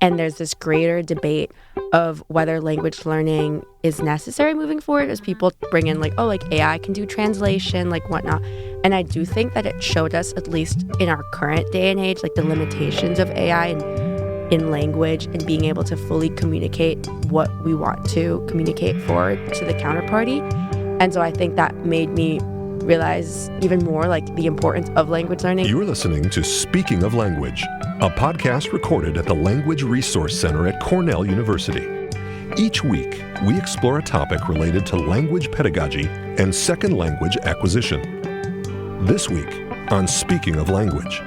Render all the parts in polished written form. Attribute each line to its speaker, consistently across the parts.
Speaker 1: And there's this greater debate of whether language learning is necessary moving forward as people bring in like, oh, like AI can do translation, like whatnot. And I do think that it showed us, at least in our current day and age, like the limitations of AI in language and being able to fully communicate what we want to communicate forward to the counterparty. And so I think that made me realize even more like the importance of language learning.
Speaker 2: You're listening to Speaking of Language, a podcast recorded at the Language Resource Center at Cornell University. Each week, we explore a topic related to language pedagogy and second language acquisition. This week on Speaking of Language,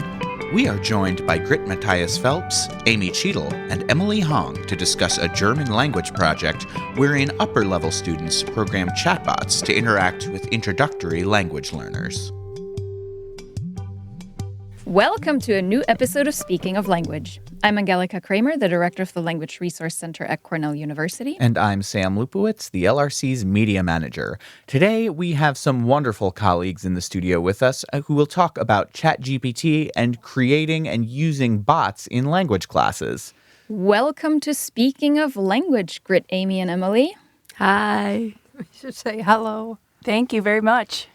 Speaker 3: we are joined by Grit Matthias Phelps, Amy Cheatle, and Emily Hong to discuss a German language project wherein upper-level students program chatbots to interact with introductory language learners.
Speaker 4: Welcome to a new episode of Speaking of Language. I'm Angelika Kramer, the director of the Language Resource Center at Cornell University.
Speaker 3: And I'm Sam Lupowitz, the LRC's media manager. Today, we have some wonderful colleagues in the studio with us who will talk about ChatGPT and creating and using bots in language classes.
Speaker 4: Welcome to Speaking of Language, Grit, Amy, and Emily.
Speaker 1: Hi.
Speaker 5: We should say hello. Thank you very much.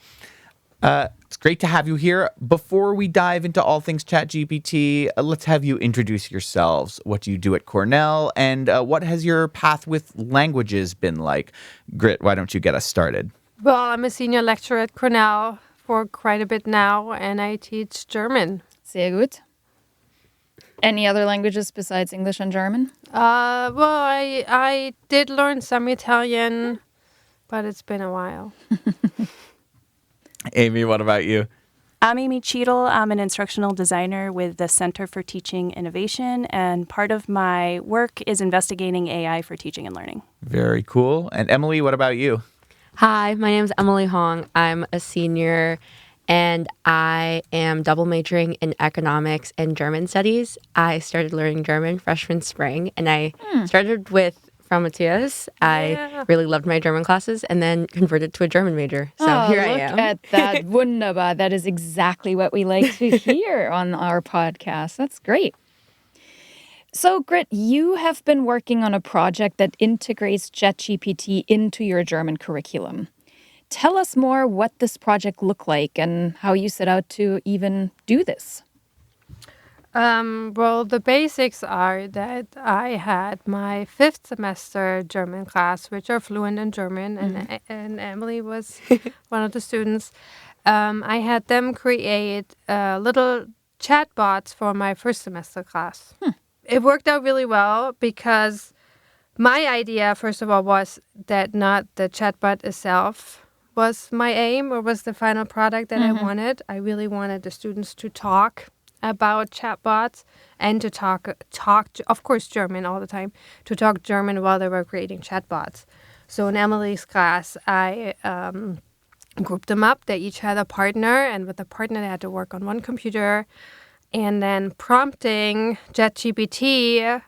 Speaker 3: It's great to have you here. Before we dive into all things ChatGPT, let's have you introduce yourselves, what do you do at Cornell, and what has your path with languages been like? Grit, why don't you get us started?
Speaker 5: Well, I'm a senior lecturer at Cornell for quite a bit now, and I teach German.
Speaker 4: Sehr gut. Any other languages besides English and German?
Speaker 5: I did learn some Italian, but it's been a while.
Speaker 3: Amy, what about you?
Speaker 6: I'm Amy Cheatle. I'm an instructional designer with the Center for Teaching Innovation, and part of my work is investigating AI for teaching and learning.
Speaker 3: Very cool. And Emily, what about you?
Speaker 1: Hi, my name is Emily Hong. I'm a senior, and I am double majoring in economics and German studies. I started learning German freshman spring, and I started with Frau Matthias. I really loved my German classes and then converted to a German major. So here I am.
Speaker 4: Look at that. Wunderbar. That is exactly what we like to hear on our podcast. That's great. So, Grit, you have been working on a project that integrates ChatGPT into your German curriculum. Tell us more what this project looked like and how you set out to even do this.
Speaker 5: Well, the basics are that I had my 5th semester German class, which are fluent in German, and Emily was one of the students. I had them create little chatbots for my 1st semester class. It worked out really well because my idea, first of all, was that not the chatbot itself was my aim or was the final product that I wanted. I really wanted the students to talk about chatbots and to talk, of course, German all the time, to talk German while they were creating chatbots. So in Emily's class, I grouped them up. They each had a partner, and with the partner, they had to work on one computer, and then prompting ChatGPT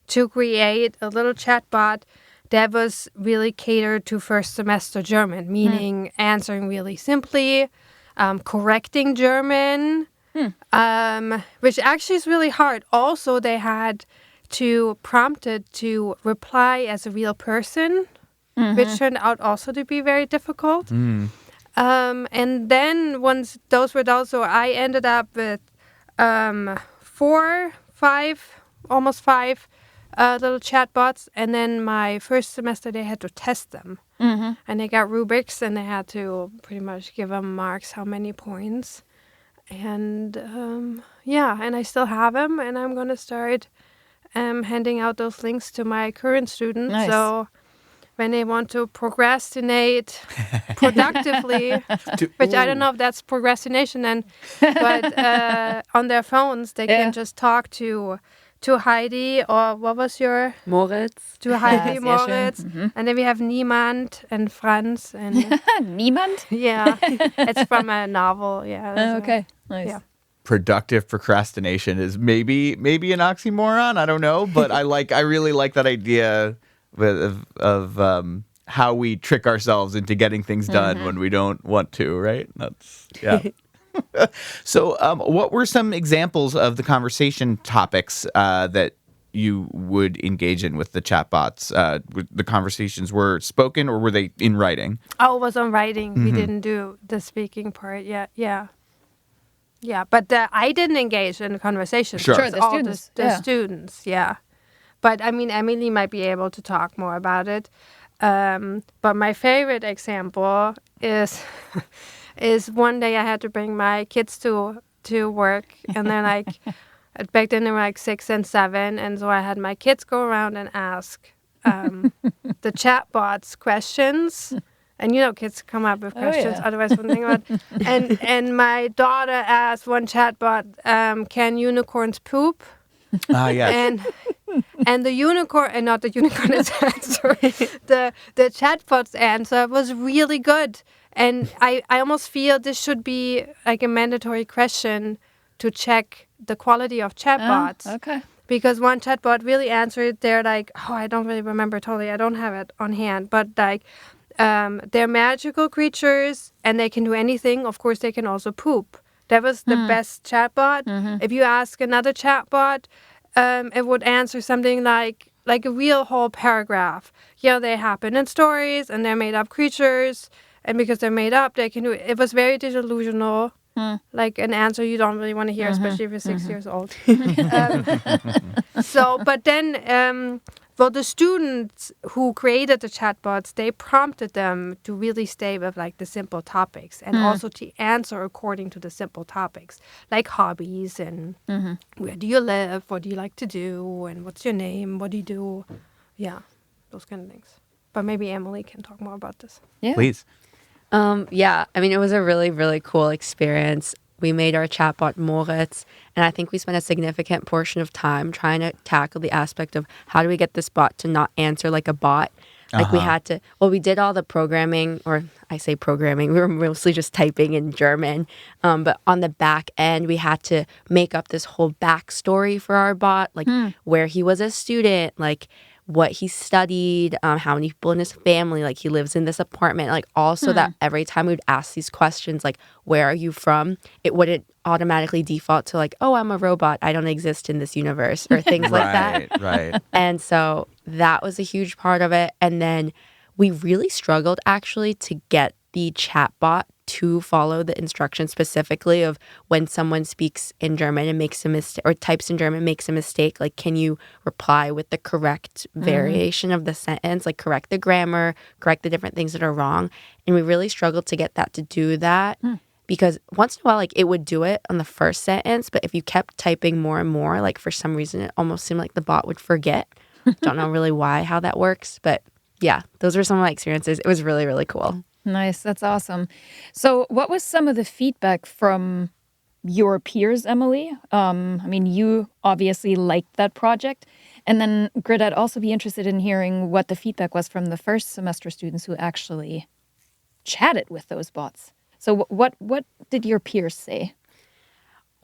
Speaker 5: to create a little chatbot that was really catered to first semester German, meaning answering really simply, correcting German, which actually is really hard. Also, they had to prompt it to reply as a real person, which turned out also to be very difficult. And then once those were done, so I ended up with 4, 5, almost 5 little chatbots. And then my 1st semester, they had to test them. And they got rubrics, and they had to pretty much give them marks, how many points. And and I still have them, and I'm going to start handing out those links to my current students.
Speaker 4: Nice.
Speaker 5: So when they want to procrastinate productively, which I don't know if that's procrastination then, but on their phones, they can just talk to Heidi, or what was your?
Speaker 1: Moritz.
Speaker 5: To Heidi,
Speaker 1: Sehr
Speaker 5: Moritz.
Speaker 1: schön.
Speaker 5: And then we have Niemand and Franz. And
Speaker 4: Niemand?
Speaker 5: yeah, it's from a novel. Yeah.
Speaker 4: Okay, nice.
Speaker 5: Yeah.
Speaker 3: Productive procrastination is maybe an oxymoron. I don't know, but I really like that idea of how we trick ourselves into getting things done when we don't want to. Right? That's So, what were some examples of the conversation topics that you would engage in with the chatbots? The conversations were spoken or were they in writing?
Speaker 5: Oh, it was on writing. We didn't do the speaking part yet. Yeah. Yeah, but I didn't engage in the conversation.
Speaker 3: Sure.
Speaker 4: Sure,
Speaker 5: It's
Speaker 4: the
Speaker 5: all
Speaker 4: students,
Speaker 5: The
Speaker 4: yeah.
Speaker 5: students, yeah. But I mean, Emily might be able to talk more about it. But my favorite example is is one day I had to bring my kids to work, and they're like, back then they were like 6 and 7, and so I had my kids go around and ask the chatbots questions. And kids come up with questions,
Speaker 4: yeah.
Speaker 5: otherwise wouldn't think about it. And my daughter asked one chatbot, can unicorns poop?
Speaker 3: Ah, yes.
Speaker 5: And the unicorn, and not the unicorn's answer, the chatbot's answer was really good. And I almost feel this should be like a mandatory question to check the quality of chatbots.
Speaker 4: Okay.
Speaker 5: Because one chatbot really answered, they're like, I don't really remember totally, I don't have it on hand, but like, they're magical creatures and they can do anything. Of course, they can also poop. That was the best chatbot. If you ask another chatbot, it would answer something like a real whole paragraph. Yeah, they happen in stories and they're made up creatures. And because they're made up, they can do it. It was very disillusional. Like an answer you don't really want to hear, especially if you're 6 years old. But then, the students who created the chatbots, they prompted them to really stay with like the simple topics and also to answer according to the simple topics, like hobbies and where do you live, what do you like to do, and what's your name, what do you do? Yeah, those kind of things. But maybe Emily can talk more about this.
Speaker 4: Yeah.
Speaker 3: Please.
Speaker 1: Yeah, I mean, it was a really, really cool experience. We made our chatbot Moritz, and I think we spent a significant portion of time trying to tackle the aspect of how do we get this bot to not answer like a bot. Like we had to, we did all the programming, or I say programming, we were mostly just typing in German. But on the back end, we had to make up this whole backstory for our bot, like where he was a student, like what he studied, how many people in his family, like he lives in this apartment, like also that every time we'd ask these questions, like, where are you from? It wouldn't automatically default to like, oh, I'm a robot, I don't exist in this universe, or things like that.
Speaker 3: Right.
Speaker 1: And so that was a huge part of it. And then we really struggled actually to get the chatbot to follow the instructions specifically of when someone speaks in German and makes a mistake or types in German, makes a mistake, like can you reply with the correct variation of the sentence, like correct the grammar, correct the different things that are wrong. And we really struggled to get that to do that because once in a while, like it would do it on the first sentence, but if you kept typing more and more, like for some reason, it almost seemed like the bot would forget. Don't know really how that works, but yeah, those were some of my experiences. It was really, really cool.
Speaker 4: Nice. That's awesome. So what was some of the feedback from your peers, Emily? I mean, you obviously liked that project. And then, Grit, I'd also be interested in hearing what the feedback was from the first semester students who actually chatted with those bots. So what did your peers say?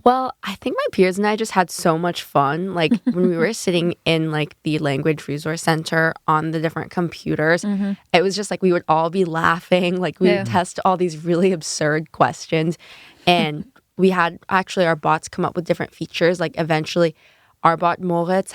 Speaker 1: Well, I think my peers and I just had so much fun. Like when we were sitting in like the language resource center on the different computers, it was just like we would all be laughing. Like we would test all these really absurd questions. And we had actually our bots come up with different features. Like eventually our bot Moritz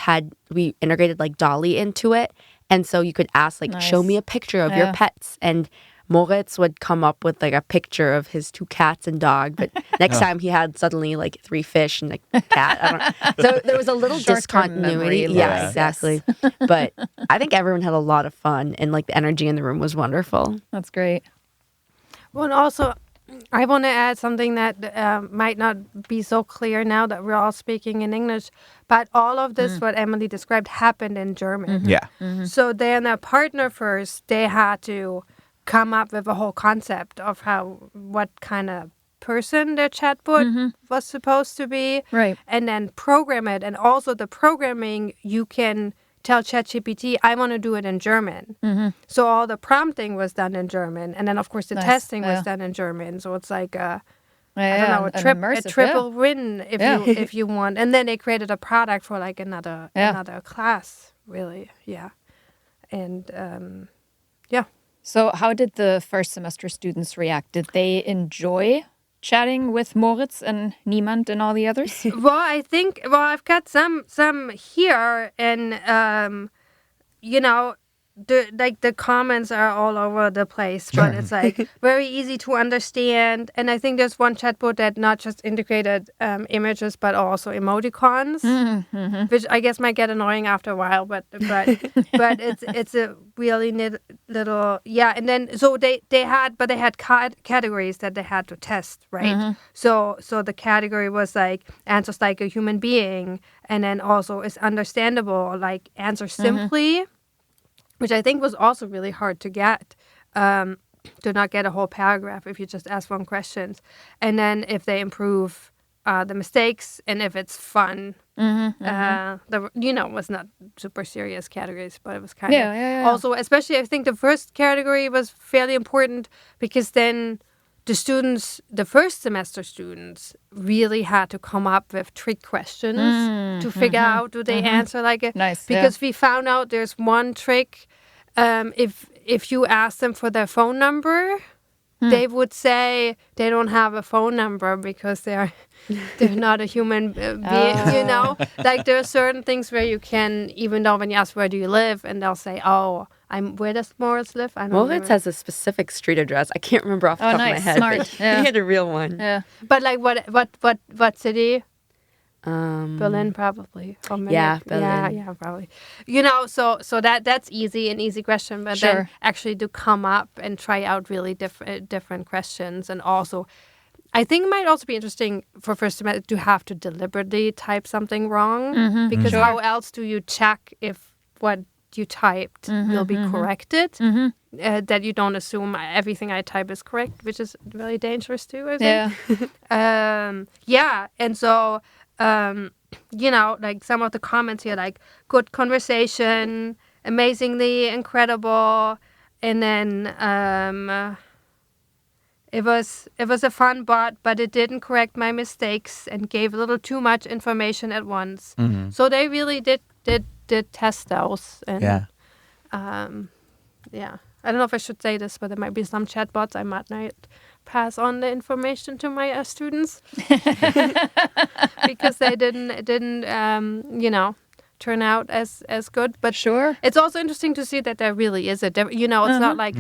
Speaker 1: we integrated like Dolly into it. And so you could ask like, show me a picture of your pets. And Moritz would come up with like a picture of his 2 cats and dog, but next time he had suddenly like 3 fish and a cat. I don't know. So there was a little discontinuity. Yeah, exactly. But I think everyone had a lot of fun and like the energy in the room was wonderful.
Speaker 4: That's great.
Speaker 5: Well, and also, I want to add something that might not be so clear now that we're all speaking in English, but all of this, what Emily described, happened in German.
Speaker 3: Yeah.
Speaker 5: So then their partner first, they had to come up with a whole concept of what kind of person their chatbot was supposed to be.
Speaker 4: Right.
Speaker 5: And then program it. And also the programming, you can tell ChatGPT, I want to do it in German. So all the prompting was done in German. And then, of course, the testing was done in German. So it's like I don't know, a triple win if you want. And then they created a product for like another class, really. Yeah. And
Speaker 4: So how did the first semester students react? Did they enjoy chatting with Moritz and Niemand and all the others?
Speaker 5: Well, I think I've got some here, and the comments are all over the place, but it's like very easy to understand. And I think there's one chatbot that not just integrated images but also emoticons, which I guess might get annoying after a while. But it's a really little And then so they had categories that they had to test, right? So the category was like answers like a human being, and then also is understandable, like answer simply. Which I think was also really hard to get, to not get a whole paragraph if you just ask one question. And then if they improve the mistakes and if it's fun. Was not super serious categories, but it was kind of also, especially I think the first category was fairly important because then the first semester students really had to come up with trick questions to figure out do they answer like it.
Speaker 4: Nice,
Speaker 5: because we found out there's one trick. If you ask them for their phone number, they would say they don't have a phone number because they're not a human being. Like there are certain things where you can, even though when you ask where do you live, and they'll say, "Oh, where does Moritz live?" I don't know.
Speaker 1: Moritz has a specific street address. I can't remember off the top of my head.
Speaker 4: Smart.
Speaker 1: But he had a real one.
Speaker 4: Yeah.
Speaker 5: But like what city? Berlin, probably. Or maybe,
Speaker 1: Berlin.
Speaker 5: Yeah, probably. So that's an easy question. But
Speaker 4: Sure.
Speaker 5: then actually to come up and try out really different questions, and also, I think it might also be interesting for first semester to have to deliberately type something wrong, because how else do you check if what you typed will be corrected? That you don't assume everything I type is correct, which is really dangerous too, I think. And so. Like some of the comments here, like good conversation, amazingly incredible, and then it was a fun bot, but it didn't correct my mistakes and gave a little too much information at once. So they really did test those. And, I don't know if I should say this, but there might be some chatbots I might not pass on the information to my students because they didn't turn out as good. But
Speaker 4: sure,
Speaker 5: it's also interesting to see that there really is it's not like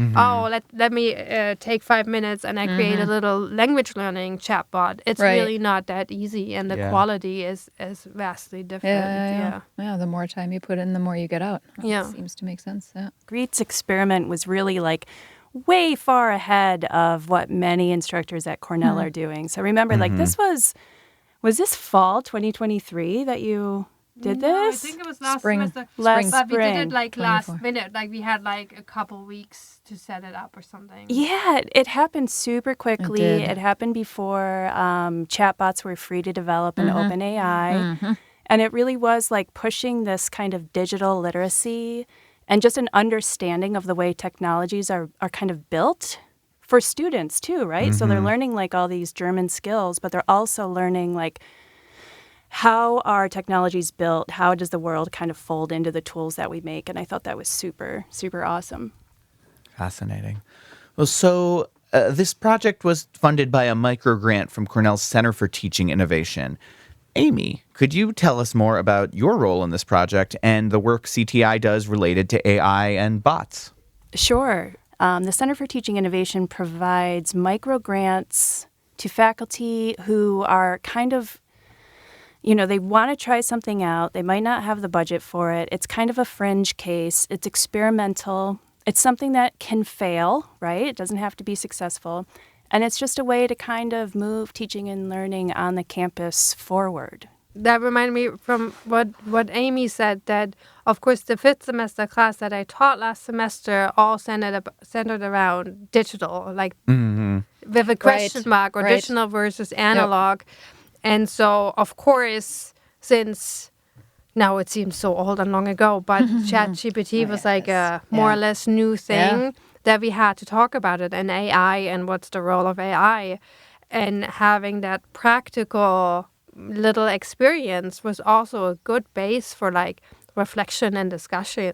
Speaker 5: let me take 5 minutes and I create a little language learning chatbot. It's really not that easy, and the quality is vastly different.
Speaker 4: Yeah, the more time you put in, the more you get out.
Speaker 5: Yeah,
Speaker 4: seems to make sense. Yeah,
Speaker 6: Grit's experiment was really like way far ahead of what many instructors at Cornell are doing. So remember, like this was this fall 2023 that you did this?
Speaker 5: I think it was last semester.
Speaker 6: Last
Speaker 5: but we did it
Speaker 6: spring.
Speaker 5: like last minute. Like we had like a couple weeks to set it up or something.
Speaker 6: Yeah, it happened super quickly.
Speaker 4: It did.
Speaker 6: It happened before chatbots were free to develop in OpenAI. And it really was like pushing this kind of digital literacy and just an understanding of the way technologies are kind of built for students too, right? So they're learning like all these German skills, but they're also learning like how are technologies built? How does the world kind of fold into the tools that we make? And I thought that was super, super awesome.
Speaker 3: Fascinating. Well, so this project was funded by a microgrant from Cornell's Center for Teaching Innovation. Amy, could you tell us more about your role in this project and the work CTI does related to AI and bots?
Speaker 6: Sure. The Center for Teaching Innovation provides microgrants to faculty who are kind of, they want to try something out. They might not have the budget for it. It's kind of a fringe case. It's experimental. It's something that can fail, right? It doesn't have to be successful. And it's just a way to kind of move teaching and learning on the campus forward.
Speaker 5: That reminded me from what Amy said, that, of course, the 5th semester class that I taught last semester all centered around digital, like with a question mark, or digital versus analog. Yep. And so, of course, since now it seems so old and long ago, but ChatGPT was like a more or less new thing that we had to talk about it, and AI and what's the role of AI. And having that practical little experience was also a good base for like reflection and discussion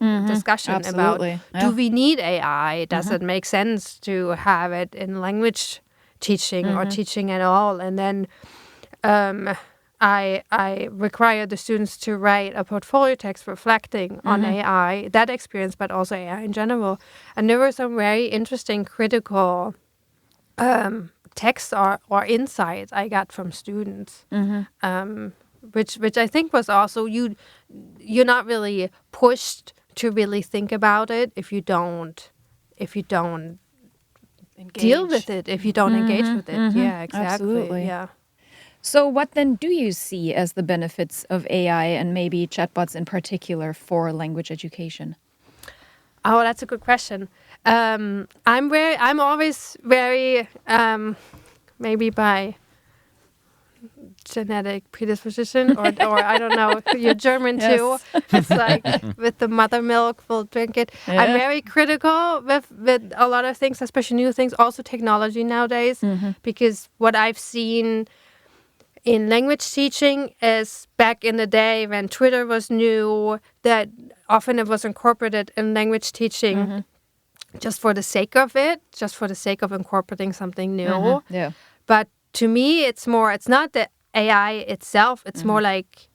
Speaker 5: about do we need AI? Does it make sense to have it in language teaching or teaching at all. And then I required the students to write a portfolio text reflecting on AI, that experience, but also AI in general. And there were some very interesting critical texts or insights I got from students, which I think was also you're not really pushed to really think about it if you don't deal with it, if you don't engage with it. Yeah, exactly.
Speaker 4: Absolutely.
Speaker 5: Yeah.
Speaker 4: So what then do you see as the benefits of AI and maybe chatbots in particular for language education?
Speaker 5: Oh, that's a good question. I'm always very, maybe by genetic predisposition or I don't know, you're German too. It's like with the mother milk, we'll drink it.
Speaker 4: Yeah.
Speaker 5: I'm very critical with a lot of things, especially new things, also technology nowadays, because what I've seen in language teaching is back in the day when Twitter was new, that often it was incorporated in language teaching just for the sake of it, just for the sake of incorporating something new.
Speaker 4: Yeah.
Speaker 5: But to me, it's not the AI itself. It's more like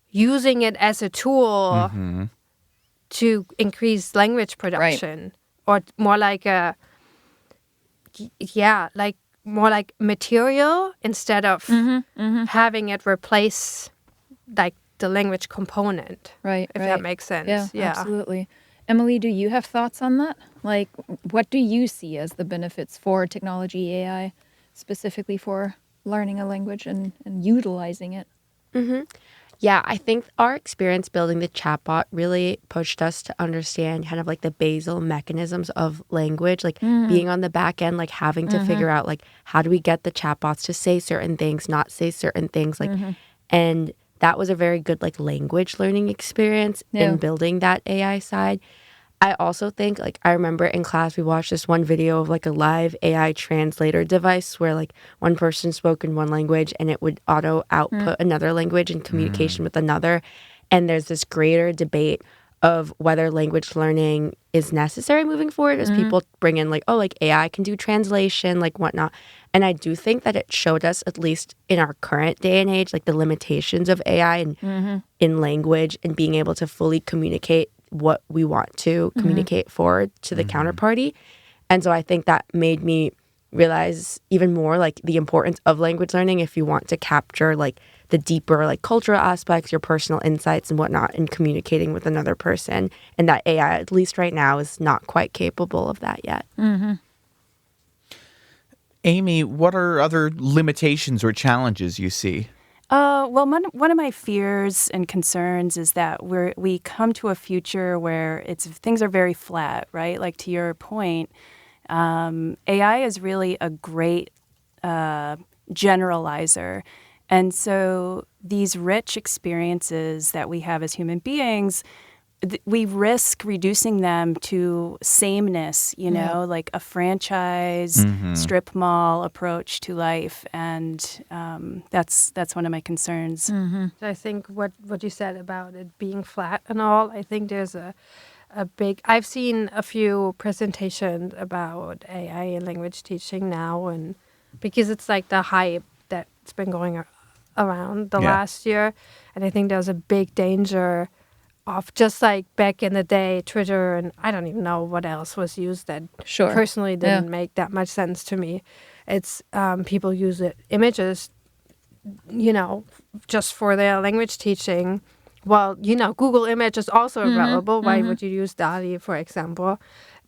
Speaker 5: using it as a tool to increase language production, or more like more like material instead of having it replace like the language component.
Speaker 4: Right.
Speaker 5: If that makes sense.
Speaker 4: Yeah, absolutely. Emily, do you have thoughts on that? Like, what do you see as the benefits for technology AI, specifically for learning a language and utilizing it?
Speaker 1: Yeah, I think our experience building the chatbot really pushed us to understand kind of like the basal mechanisms of language, like being on the back end, like having to figure out like how do we get the chatbots to say certain things, not say certain things, like, and that was a very good like language learning experience in building that AI side. I also think, like, I remember in class we watched this one video of like a live AI translator device where like one person spoke in one language and it would auto output another language in communication with another. And there's this greater debate of whether language learning is necessary moving forward as people bring in like, oh, like AI can do translation, like whatnot. And I do think that it showed us, at least in our current day and age, like the limitations of AI and in language and being able to fully communicate what we want to communicate forward to the counterparty. And so I think that made me realize even more like the importance of language learning if you want to capture like the deeper like cultural aspects, your personal insights and whatnot in communicating with another person. And that AI, at least right now, is not quite capable of that yet.
Speaker 3: Amy, what are other limitations or challenges you see?
Speaker 6: Well, one of my fears and concerns is that we come to a future where things are very flat, right? Like to your point, AI is really a great generalizer. And so these rich experiences that we have as human beings, we risk reducing them to sameness, like a franchise strip mall approach to life. And that's one of my concerns.
Speaker 5: I think what you said about it being flat and all, I think there's a big... I've seen a few presentations about AI in language teaching now, and because it's like the hype that's been going around the last year. And I think there's a big danger of just like back in the day, Twitter, and I don't even know what else was used that personally didn't make that much sense to me. It's people use images, just for their language teaching. Well, Google Image is also available. Why would you use DALL-E, for example?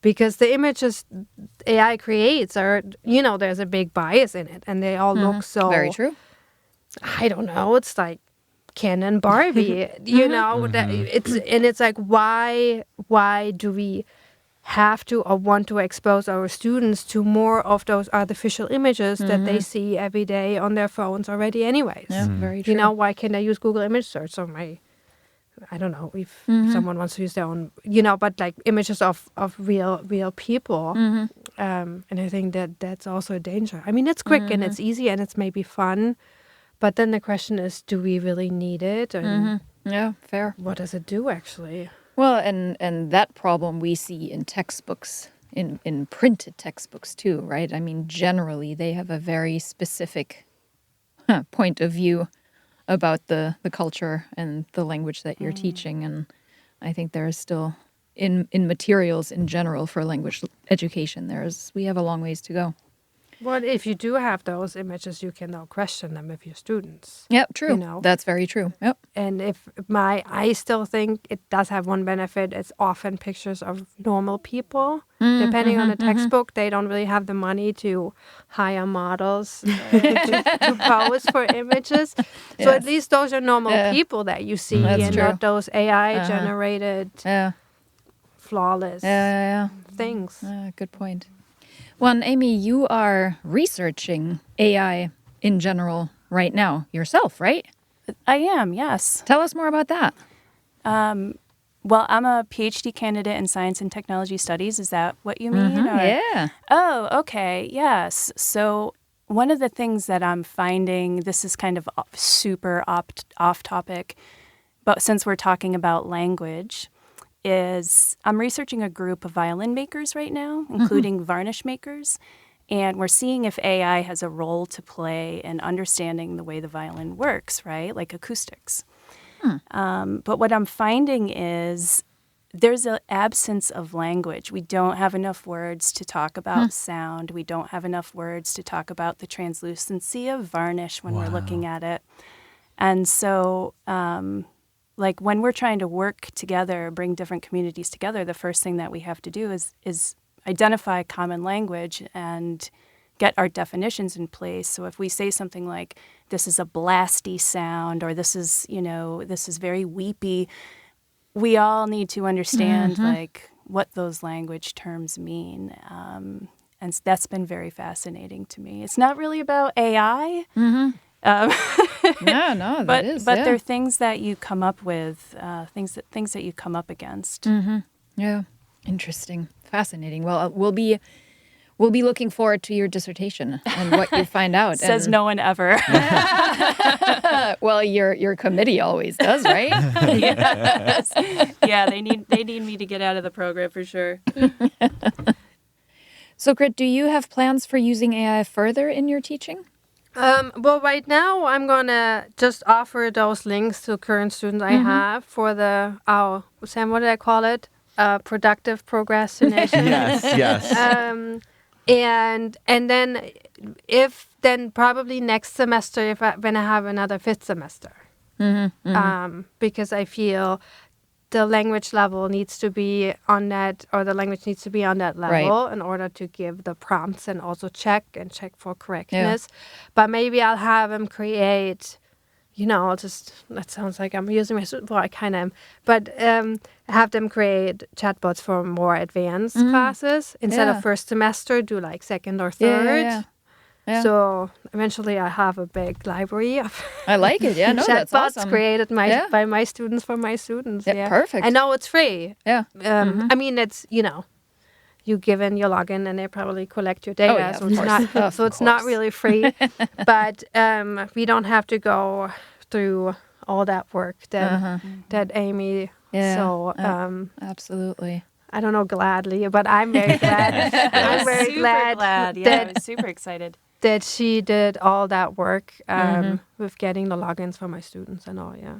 Speaker 5: Because the images AI creates are, there's a big bias in it, and they all look so...
Speaker 4: Very true.
Speaker 5: I don't know. It's like Ken and Barbie, it's like, why do we have to or want to expose our students to more of those artificial images that they see every day on their phones already anyways?
Speaker 4: Yeah, very true.
Speaker 5: Why can't I use Google image search on my, I don't know if someone wants to use their own, but like images of real people. And I think that's also a danger. I mean, it's quick and it's easy and it's maybe fun. But then the question is, do we really need it? And
Speaker 4: Yeah, fair.
Speaker 5: what does it do, actually?
Speaker 4: Well, and that problem we see in textbooks, in printed textbooks too, right? I mean, generally they have a very specific point of view about the culture and the language that you're teaching. And I think there is still, in materials in general for language education, we have a long ways to go.
Speaker 5: Well, if you do have those images, you can now question them with your students.
Speaker 4: Yep, true.
Speaker 5: You know?
Speaker 4: That's very true. Yep.
Speaker 5: And I still think it does have one benefit. It's often pictures of normal people. Depending on the textbook, they don't really have the money to hire models to pose for images. So at least those are normal people that you see, and not those AI-generated, flawless things.
Speaker 4: Good point. Well, and Amy, you are researching AI in general right now yourself, right?
Speaker 6: I am, yes.
Speaker 4: Tell us more about that.
Speaker 6: Well, I'm a PhD candidate in Science and Technology Studies. Is that what you mean?
Speaker 4: Yeah.
Speaker 6: Oh, okay. Yes. So one of the things that I'm finding, this is kind of super off topic, but since we're talking about language, is I'm researching a group of violin makers right now, including varnish makers. And we're seeing if AI has a role to play in understanding the way the violin works, right? Like acoustics. But what I'm finding is there's an absence of language. We don't have enough words to talk about sound. We don't have enough words to talk about the translucency of varnish when we're looking at it. And so, like when we're trying to work together, bring different communities together, the first thing that we have to do is identify common language and get our definitions in place. So if we say something like, this is a blasty sound, or this is very weepy, we all need to understand like what those language terms mean. And that's been very fascinating to me. It's not really about AI.
Speaker 4: No,
Speaker 6: but there are things that you come up with, things that you come up against.
Speaker 4: Yeah, interesting, fascinating. Well, we'll be looking forward to your dissertation and what you find out.
Speaker 6: Says no one ever.
Speaker 4: Well, your committee always does, right?
Speaker 6: Yes. Yeah, they need me to get out of the program for sure.
Speaker 4: So, Grit, do you have plans for using AI further in your teaching?
Speaker 5: Well, right now I'm gonna just offer those links to current students I have for Sam, what did I call it? Productive procrastination.
Speaker 3: Yes.
Speaker 5: And then probably next semester when I have another fifth semester, because I feel the language level needs to be on that, or the language needs to be on that level in order to give the prompts and also check for correctness. But maybe I'll have them create, that sounds like I'm using my, well, I kind of am, but have them create chatbots for more advanced classes instead of first semester, do like second or third. Yeah. So eventually I have a big library of
Speaker 4: I like it. Yeah, no, that's
Speaker 5: chatbots
Speaker 4: awesome.
Speaker 5: created by my students for my students.
Speaker 4: Yeah, perfect.
Speaker 5: I know it's free.
Speaker 4: Yeah.
Speaker 5: I mean, it's, you give in your login and they probably collect your data. So it's not really free. But we don't have to go through all that work that Amy.
Speaker 4: Yeah.
Speaker 5: So
Speaker 4: absolutely.
Speaker 5: I don't know gladly, but I'm very glad. I'm very glad.
Speaker 6: Yeah, I was super excited
Speaker 5: that she did all that work with getting the logins for my students and all. Yeah.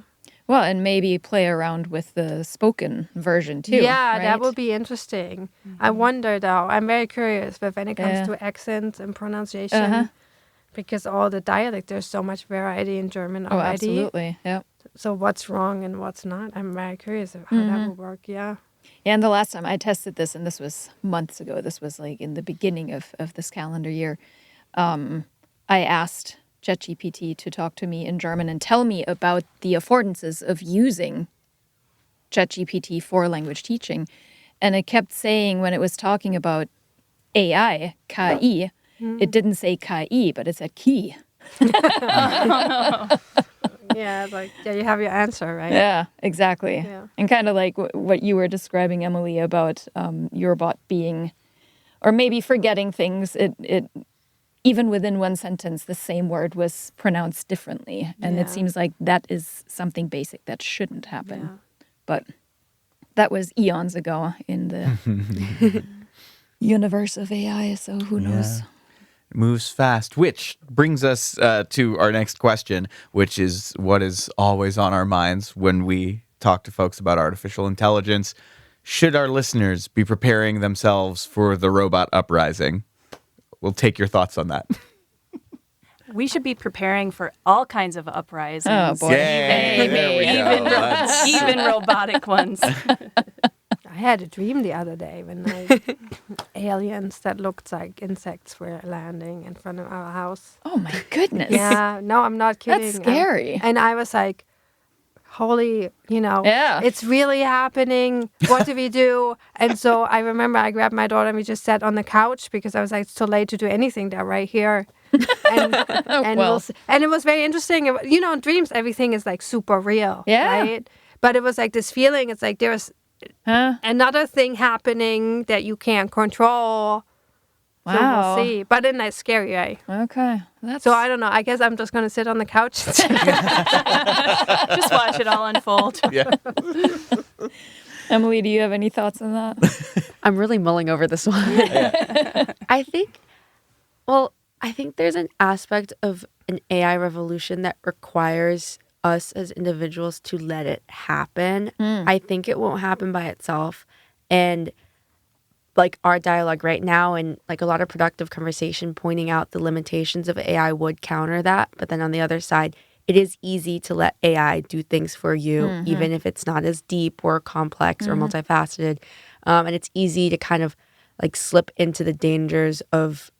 Speaker 4: Well, and maybe play around with the spoken version too.
Speaker 5: Yeah,
Speaker 4: right?
Speaker 5: that would be interesting. I wonder though. I'm very curious when it comes to accent and pronunciation, because all the dialect, there's so much variety in German already.
Speaker 4: Oh, absolutely. Yeah.
Speaker 5: So what's wrong and what's not? I'm very curious of how that will work. Yeah.
Speaker 4: Yeah, and the last time I tested this, and this was months ago, this was like in the beginning of this calendar year, I asked ChatGPT to talk to me in German and tell me about the affordances of using ChatGPT for language teaching. And it kept saying, when it was talking about AI, KI, it didn't say KI, but it said Ki.
Speaker 5: Yeah, you have your answer, right?
Speaker 4: Yeah, exactly.
Speaker 5: Yeah.
Speaker 4: And kind of like what you were describing, Emily, about your bot being, or maybe forgetting things. It even within one sentence, the same word was pronounced differently. And it seems like that is something basic that shouldn't happen. Yeah. But that was eons ago in the universe of AI, so who knows?
Speaker 3: Moves fast, which brings us to our next question, which is what is always on our minds when we talk to folks about artificial intelligence. Should our listeners be preparing themselves for the robot uprising? We'll take your thoughts on that.
Speaker 6: We should be preparing for all kinds of uprisings.
Speaker 4: Oh, boy.
Speaker 3: Yay, there we go.
Speaker 6: Even robotic ones.
Speaker 5: I had a dream the other day when aliens that looked like insects were landing in front of our house.
Speaker 4: Oh, my goodness.
Speaker 5: Yeah, no, I'm not kidding.
Speaker 4: That's scary.
Speaker 5: And I was like, holy,
Speaker 4: Yeah.
Speaker 5: it's really happening. What do we do? And so I remember I grabbed my daughter and we just sat on the couch because I was like, it's too late to do anything. They're right here. And and it was very interesting. In dreams, everything is like super real.
Speaker 4: Yeah.
Speaker 5: Right? But it was like this feeling. It's like there's another thing happening that you can't control. So
Speaker 4: Wow.
Speaker 5: we'll see. But in a scary way.
Speaker 4: Okay.
Speaker 5: So I don't know. I guess I'm just going to sit on the couch.
Speaker 6: Just watch it all unfold.
Speaker 3: Yeah.
Speaker 4: Emily, do you have any thoughts on that?
Speaker 1: I'm really mulling over this one. I think there's an aspect of an AI revolution that requires us as individuals to let it happen. I think it won't happen by itself. And like our dialogue right now and like a lot of productive conversation pointing out the limitations of AI would counter that. But then on the other side, it is easy to let AI do things for you, even if it's not as deep or complex or multifaceted. And it's easy to kind of like slip into the dangers of,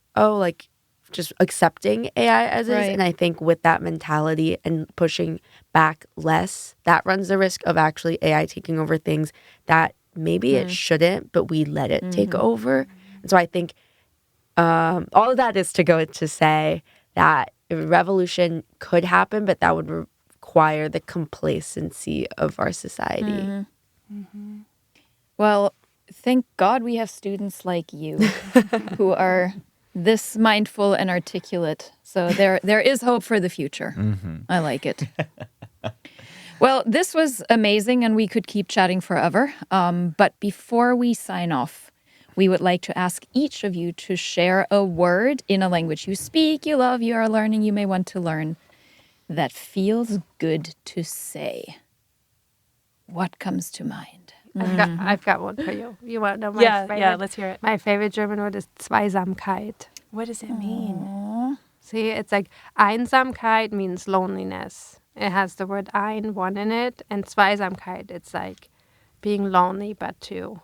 Speaker 1: just accepting AI as is. And I think with that mentality and pushing back less, that runs the risk of actually AI taking over things that maybe it shouldn't, but we let it take over. And so I think all of that is to go to say that a revolution could happen, but that would require the complacency of our society.
Speaker 4: Well, thank God we have students like you who are this mindful and articulate. So there is hope for the future. I like it. Well, this was amazing, and we could keep chatting forever. But before we sign off, we would like to ask each of you to share a word in a language you speak, you love, you are learning, you may want to learn, that feels good to say. What comes to mind?
Speaker 5: I've got one for you. You want to know my favorite?
Speaker 6: Yeah, let's hear it.
Speaker 5: My favorite German word is Zweisamkeit.
Speaker 6: What does it mean?
Speaker 5: See, it's like Einsamkeit means loneliness. It has the word ein, one in it, and Zweisamkeit, it's like being lonely, but two.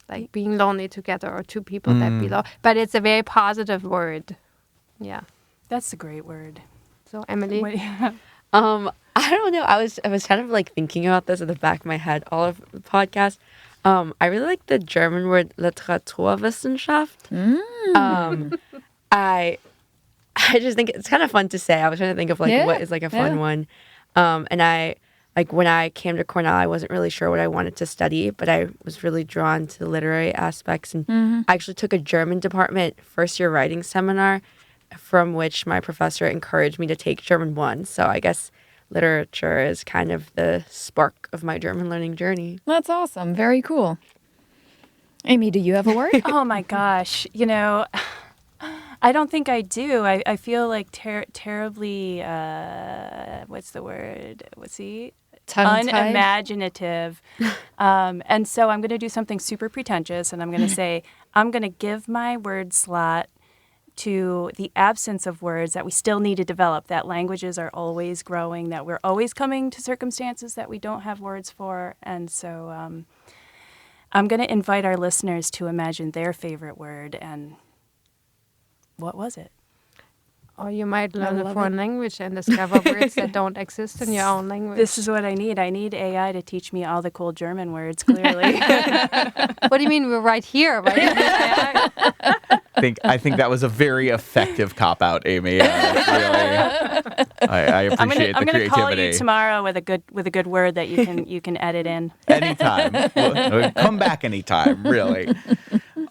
Speaker 5: Like being lonely together or two people that belong. But it's a very positive word. Yeah.
Speaker 6: That's a great word.
Speaker 5: So, Emily?
Speaker 1: I don't know. I was kind of like thinking about this at the back of my head all of the podcast. I really like the German word Literaturwissenschaft. I just think it's kind of fun to say. I was trying to think of what is like a fun one. And I when I came to Cornell, I wasn't really sure what I wanted to study, but I was really drawn to the literary aspects. And I actually took a German department first-year writing seminar, from which my professor encouraged me to take German 1. So I guess literature is kind of the spark of my German learning journey.
Speaker 4: That's awesome. Very cool. Amy, do you have a word?
Speaker 6: Oh my gosh. I don't think I do. I feel like terribly, what's the word? Unimaginative. And so I'm going to do something super pretentious, and I'm going to say, I'm going to give my word slot to the absence of words that we still need to develop, that languages are always growing, that we're always coming to circumstances that we don't have words for. And so I'm going to invite our listeners to imagine their favorite word. And what was it?
Speaker 5: Or you might learn a foreign language and discover words that don't exist in your own language.
Speaker 6: This is what I need. I need AI to teach me all the cool German words, clearly.
Speaker 5: What do you mean? We're right here, right?
Speaker 3: I think that was a very effective cop-out, Amy. Really, I appreciate the
Speaker 6: I'm
Speaker 3: creativity.
Speaker 6: gonna call you tomorrow with a good word that you can edit in.
Speaker 3: Anytime. Come back anytime, really.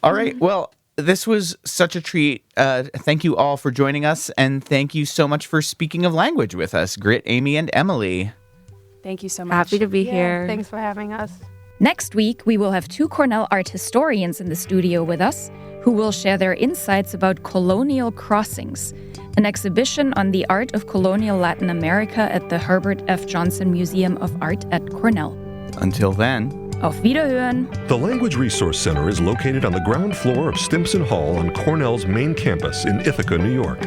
Speaker 3: All right, well, this was such a treat. Thank you all for joining us, and thank you so much for speaking of language with us, Grit, Amy, and Emily.
Speaker 6: Thank you so much.
Speaker 1: Happy to be here.
Speaker 5: Thanks for having us.
Speaker 4: Next week, we will have 2 Cornell art historians in the studio with us, who will share their insights about colonial crossings, an exhibition on the art of colonial Latin America at the Herbert F. Johnson Museum of Art at Cornell.
Speaker 3: Until then,
Speaker 4: Auf Wiederhören!
Speaker 2: The Language Resource Center is located on the ground floor of Stimson Hall on Cornell's main campus in Ithaca, New York.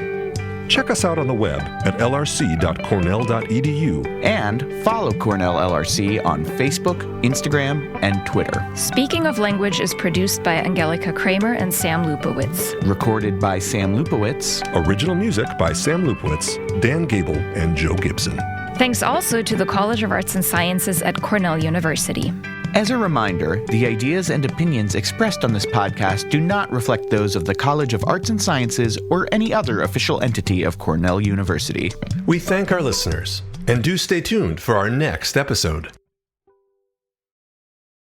Speaker 2: Check us out on the web at lrc.cornell.edu.
Speaker 3: and follow Cornell LRC on Facebook, Instagram, and Twitter.
Speaker 4: Speaking of Language is produced by Angelika Kramer and Sam Lupowitz.
Speaker 3: Recorded by Sam Lupowitz.
Speaker 2: Original music by Sam Lupowitz, Dan Gable, and Joe Gibson.
Speaker 4: Thanks also to the College of Arts and Sciences at Cornell University.
Speaker 3: As a reminder, the ideas and opinions expressed on this podcast do not reflect those of the College of Arts and Sciences or any other official entity of Cornell University.
Speaker 2: We thank our listeners, and do stay tuned for our next episode.